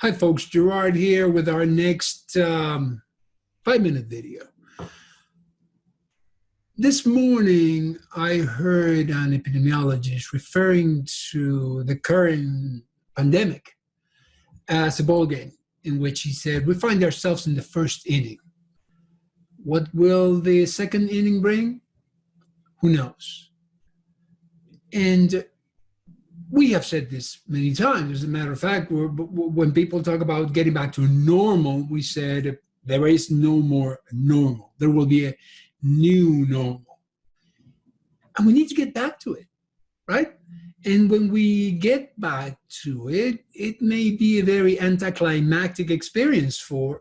Hi folks, Gerard here with our next 5-minute video. This morning I heard an epidemiologist referring to the current pandemic as a ball game in which he said, we find ourselves in the first inning. What will the second inning bring? Who knows? And we have said this many times. As a matter of fact, when people talk about getting back to normal, we said there is no more normal. There will be a new normal. And we need to get back to it, right? And when we get back to it, it may be a very anticlimactic experience for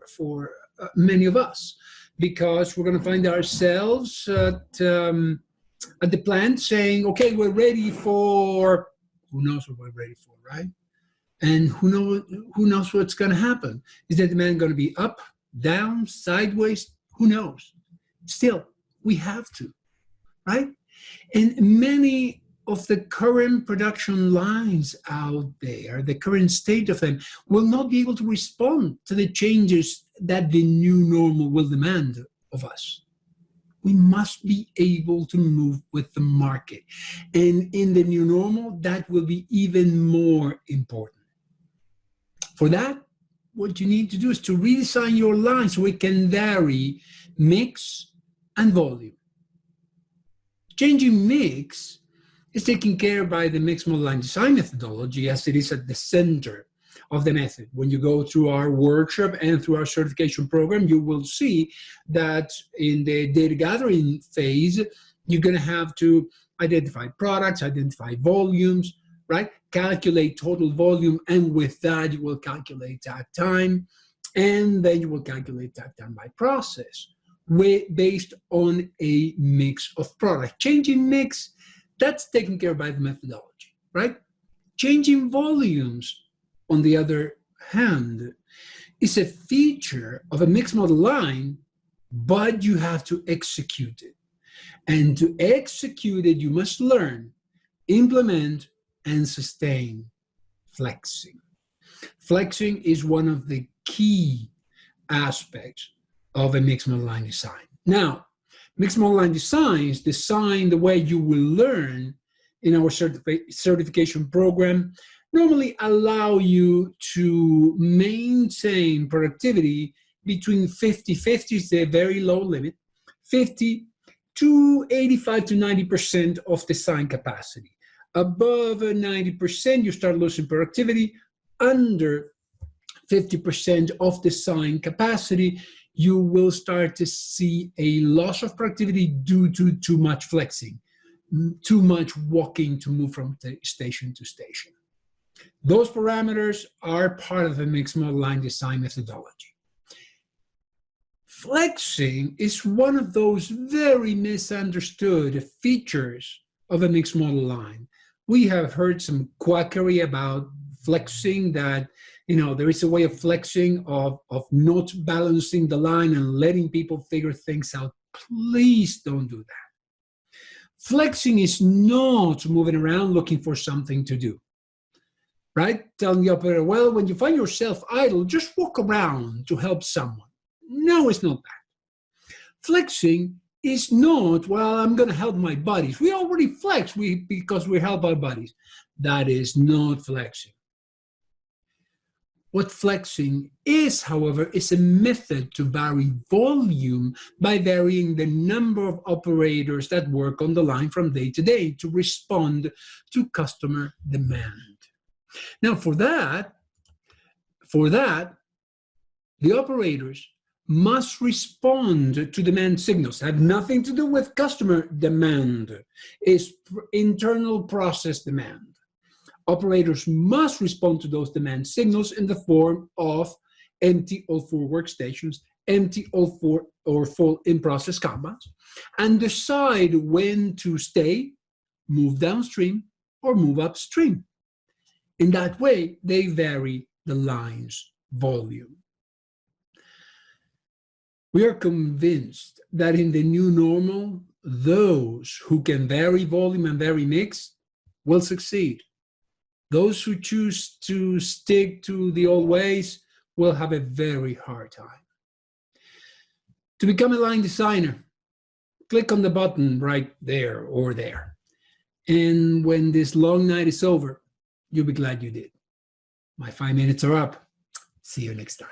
many of us, because we're going to find ourselves at the plant saying, okay, we're ready for... Who knows what we're ready for, right? And who knows what's going to happen? Is that demand going to be up, down, sideways? Who knows? Still, we have to, right? And many of the current production lines out there, the current state of them, will not be able to respond to the changes that the new normal will demand of us. We must be able to move with the market. And in the new normal, that will be even more important. For that, what you need to do is to redesign your line so it can vary mix and volume. Changing mix is taken care of by the mixed model line design methodology, as it is at the center of the method. When you go through our workshop and through our certification program, you will see that in the data gathering phase, you're going to have to identify products, identify volumes, right? Calculate total volume, and with that, you will calculate that time, and then you will calculate that time by process based on a mix of product. Changing mix, that's taken care of by the methodology, right? Changing volumes, on the other hand, is a feature of a mixed model line, but you have to execute it. And to execute it, you must learn, implement, and sustain flexing. Flexing is one of the key aspects of a mixed model line design. Now, mixed model line design is designed the way you will learn in our certification program, normally allow you to maintain productivity between 50-50 is the very low limit, 50 to 85 to 90% of design capacity. Above 90%, you start losing productivity. Under 50% of design capacity, you will start to see a loss of productivity due to too much flexing, too much walking to move from station to station. Those parameters are part of the mixed model line design methodology. Flexing is one of those very misunderstood features of a mixed model line. We have heard some quackery about flexing, that there is a way of flexing of not balancing the line and letting people figure things out. Please don't do that. Flexing is not moving around looking for something to do. Right? Telling the operator, well, when you find yourself idle, just walk around to help someone. No, it's not that. Flexing is not, well, I'm going to help my buddies. We already flex because we help our buddies. That is not flexing. What flexing is, however, is a method to vary volume by varying the number of operators that work on the line from day to day to respond to customer demand. Now, for that, the operators must respond to demand signals. Have nothing to do with customer demand. It's internal process demand. Operators must respond to those demand signals in the form of empty or full workstations, empty or full in-process Kanbans, and decide when to stay, move downstream, or move upstream. In that way, they vary the line's volume. We are convinced that in the new normal, those who can vary volume and vary mix will succeed. Those who choose to stick to the old ways will have a very hard time. To become a line designer, click on the button right there or there. And when this long night is over, you'll be glad you did. My 5 minutes are up. See you next time.